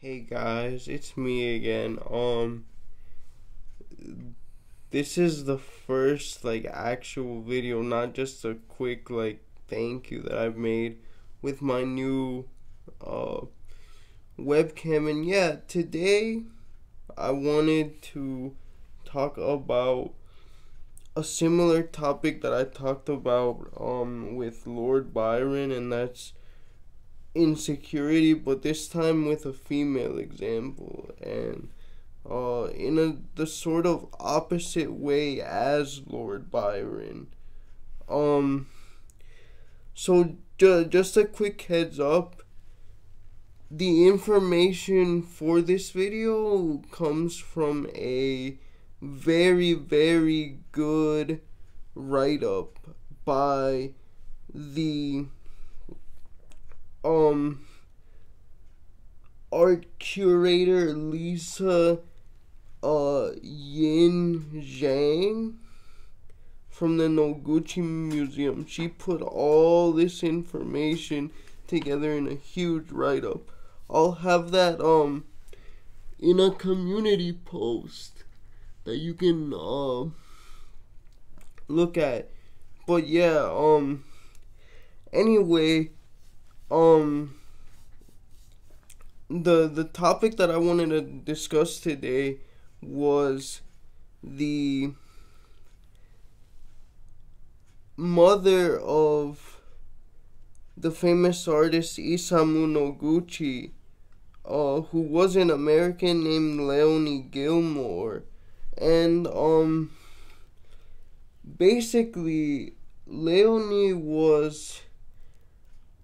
Hey guys, it's me again. This is the first actual video, not just a quick thank you that I've made with my new uh webcam. And yeah, today I wanted to talk about a similar topic that I talked about with Lord Byron, and that's insecurity, but this time with a female example, and in the sort of opposite way as Lord Byron. Um, just a quick heads up. The information for this video comes from a very, very good write-up by the art curator Lisa Yin Zhang from the Noguchi Museum. She put all this information together in a huge write-up. I'll have that in a community post that you can look at. But yeah, anyway, the topic that I wanted to discuss today was the mother of the famous artist Isamu Noguchi, who was an American named Leonie Gilmour. And basically Leonie was,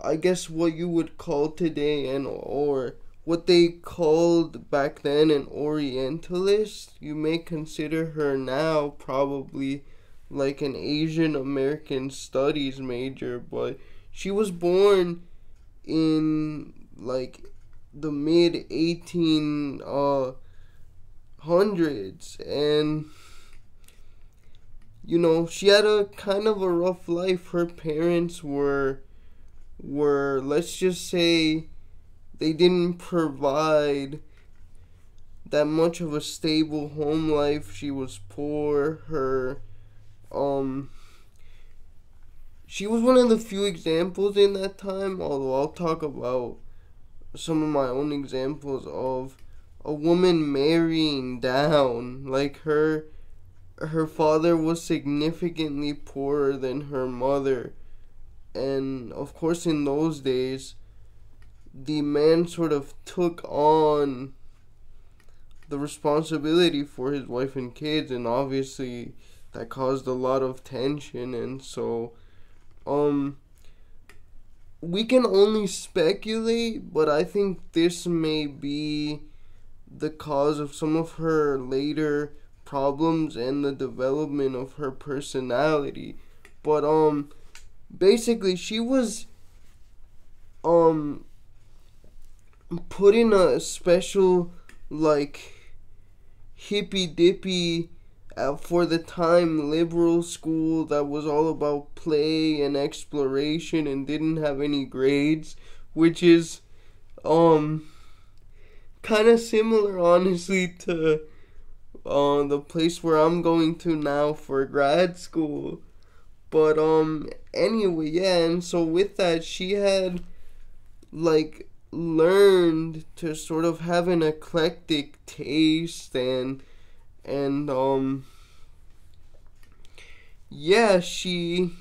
I guess, what you would call today or what they called back then an Orientalist. You may consider her now probably like an Asian American studies major, but she was born in the mid 1800s, and she had a kind of a rough life. Her parents were, let's just say, they didn't provide that much of a stable home life. She was poor. She was one of the few examples in that time, although I'll talk about some of my own examples of a woman marrying down. Like her father was significantly poorer than her mother. And of course, in those days, the man sort of took on the responsibility for his wife and kids, and obviously that caused a lot of tension. And so we can only speculate, but I think this may be the cause of some of her later problems and the development of her personality. But basically she was put in a special hippy dippy for the time liberal school that was all about play and exploration and didn't have any grades, which is kind of similar, honestly, to the place where I'm going to now for grad school. But anyway, yeah. And so with that, she had learned to sort of have an eclectic taste, and yeah, she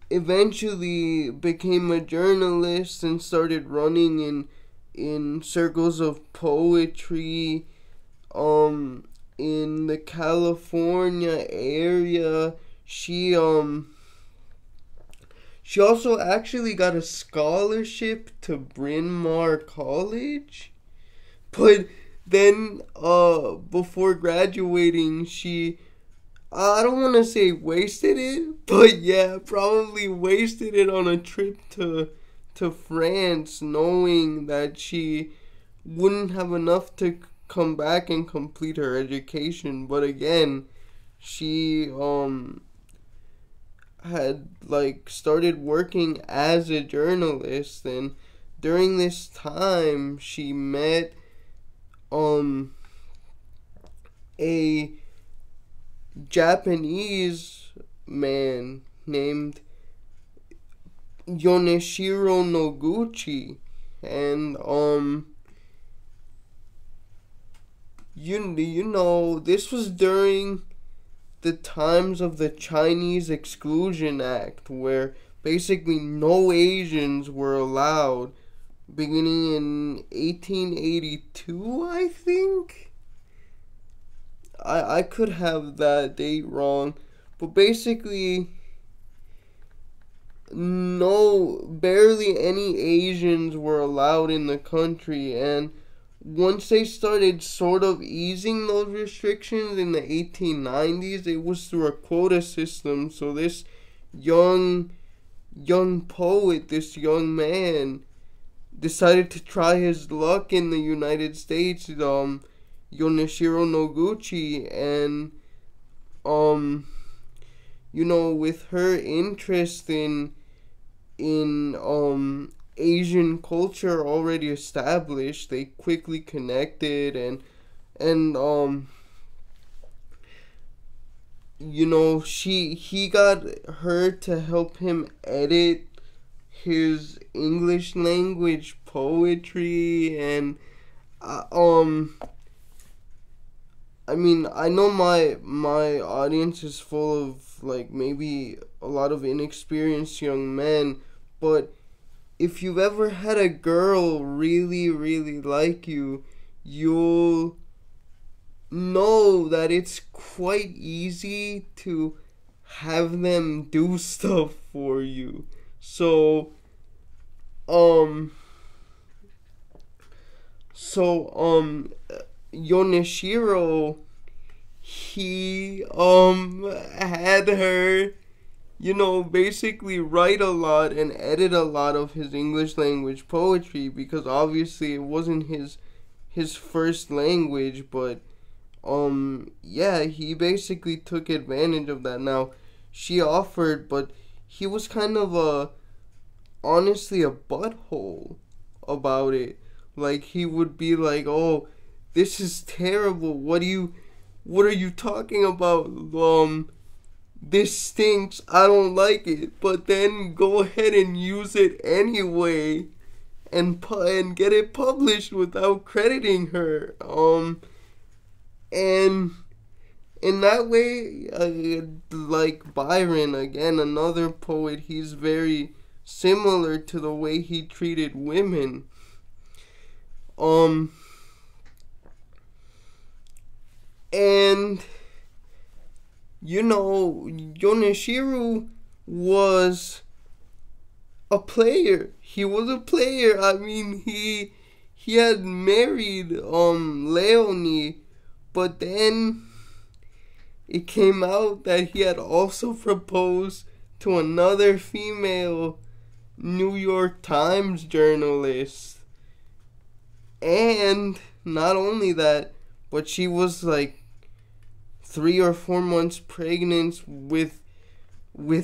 eventually became a journalist and started running in circles of poetry in the California area. She also actually got a scholarship to Bryn Mawr College, but then before graduating, she, I don't want to say wasted it, but yeah, probably wasted it on a trip to France, knowing that she wouldn't have enough to come back and complete her education. But again, she had started working as a journalist, and during this time she met a Japanese man named Yoneshiro Noguchi, and you know, this was during the times of the Chinese Exclusion Act, where basically no Asians were allowed, beginning in 1882, I think. I could have that date wrong, but basically barely any Asians were allowed in the country. And once they started sort of easing those restrictions in the 1890s, it was through a quota system. So this young poet, this young man, decided to try his luck in the United States, Yoneshiro Noguchi, and you know, with her interest in Asian culture already established, they quickly connected, and you know, he got her to help him edit his English language poetry. And I mean, I know my audience is full of, like, maybe a lot of inexperienced young men, but if you've ever had a girl really, really like you, you'll know that it's quite easy to have them do stuff for you. So, Yoneshiro, he had her, you know, basically write a lot and edit a lot of his English language poetry, because obviously it wasn't his first language. But yeah, he basically took advantage of that. Now, she offered, but he was kind of honestly a butthole about it. Like, he would be like, "Oh, this is terrible. What are you talking about? This stinks. I don't like it." But then go ahead and use it anyway, and get it published without crediting her. And in that way, like Byron, again, another poet, he's very similar to the way he treated women. And, you know, Yoneshiro was a player. He was a player. I mean, he had married Leonie, but then it came out that he had also proposed to another female New York Times journalist. And not only that, but she was like 3 or 4 months pregnant with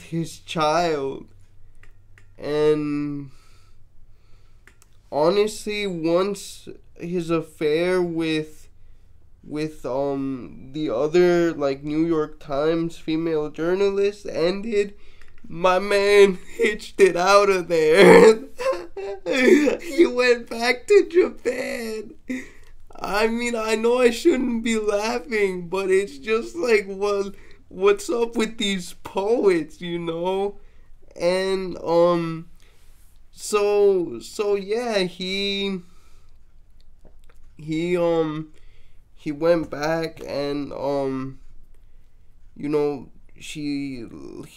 his child. And honestly, once his affair with the other, like, New York Times female journalist ended, my man hitched it out of there. He went back to Japan. I mean, I know I shouldn't be laughing, but it's just like, well, what's up with these poets, you know? And so yeah, he went back, and you know, he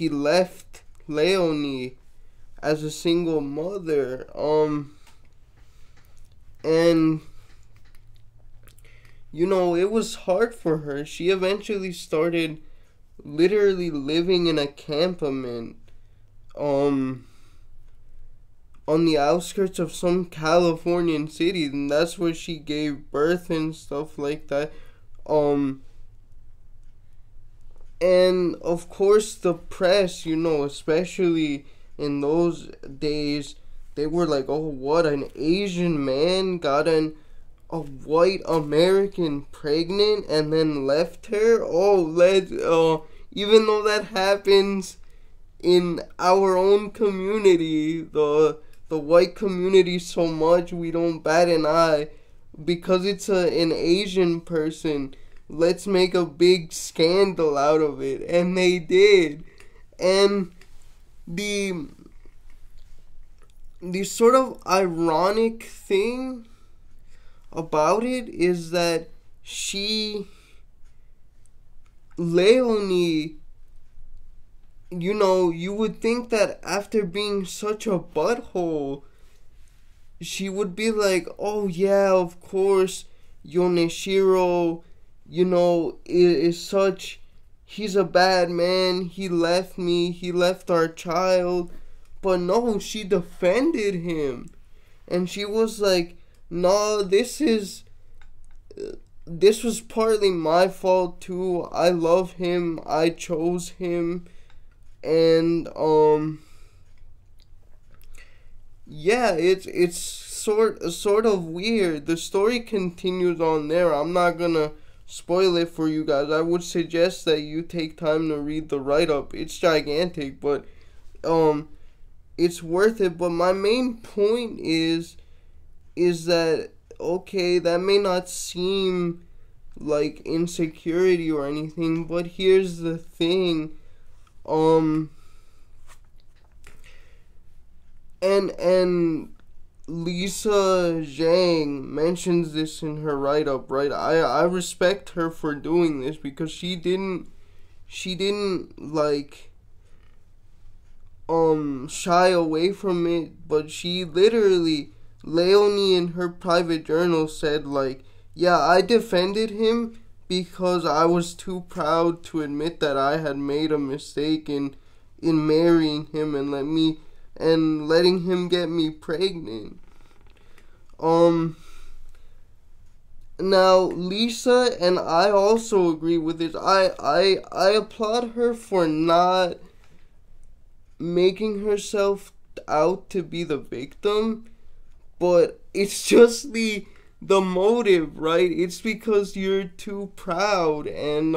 left Leonie as a single mother, and you know, it was hard for her. She eventually started literally living in a campament on the outskirts of some Californian city, and that's where she gave birth and stuff like that. And of course the press, you know, especially in those days, they were like, oh, what, an Asian man got a white American pregnant and then left her? Oh, even though that happens in our own community, the white community, so much, we don't bat an eye because it's an Asian person. Let's make a big scandal out of it. And they did. And the sort of ironic thing about it is that Leonie, you know, you would think that after being such a butthole, she would be like, oh yeah, of course, Yoneshiro, you know, is such, he's a bad man, he left me, he left our child. But no, she defended him. And she was like, no, this was partly my fault too. I love him, I chose him. And yeah, it's sort of weird. The story continues on there. I'm not gonna spoil it for you guys. I would suggest that you take time to read the write-up. It's gigantic, but it's worth it. But my main point is that, okay, that may not seem like insecurity or anything, but here's the thing. And Lisa Zhang mentions this in her write-up, right? I respect her for doing this because she didn't like shy away from it, but she literally, Leonie in her private journal said, like, yeah, I defended him because I was too proud to admit that I had made a mistake in marrying him and letting him get me pregnant. Now Lisa and I also agree with this. I applaud her for not making herself out to be the victim, but it's just the motive, right? It's because you're too proud. And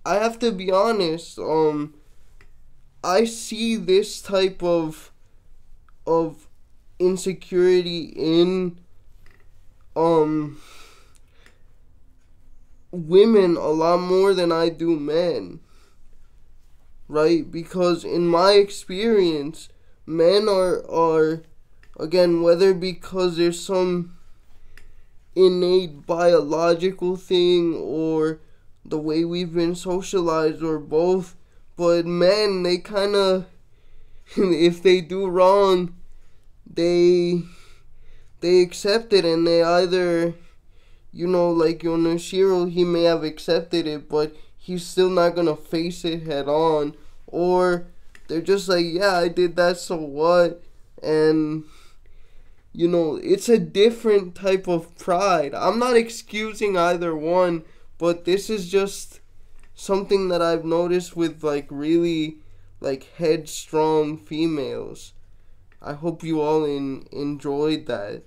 I have to be honest, I see this type of insecurity in women a lot more than I do men, right? Because in my experience, men are again, whether because there's some innate biological thing or the way we've been socialized or both, but men, they kind of, if they do wrong, they accept it, and they either, you know, like Yoneshiro, he may have accepted it, but he's still not gonna face it head on, or they're just like, yeah, I did that, so what? And, you know, it's a different type of pride. I'm not excusing either one, but this is just something that I've noticed with, like, really, like, headstrong females. I hope you all enjoyed that.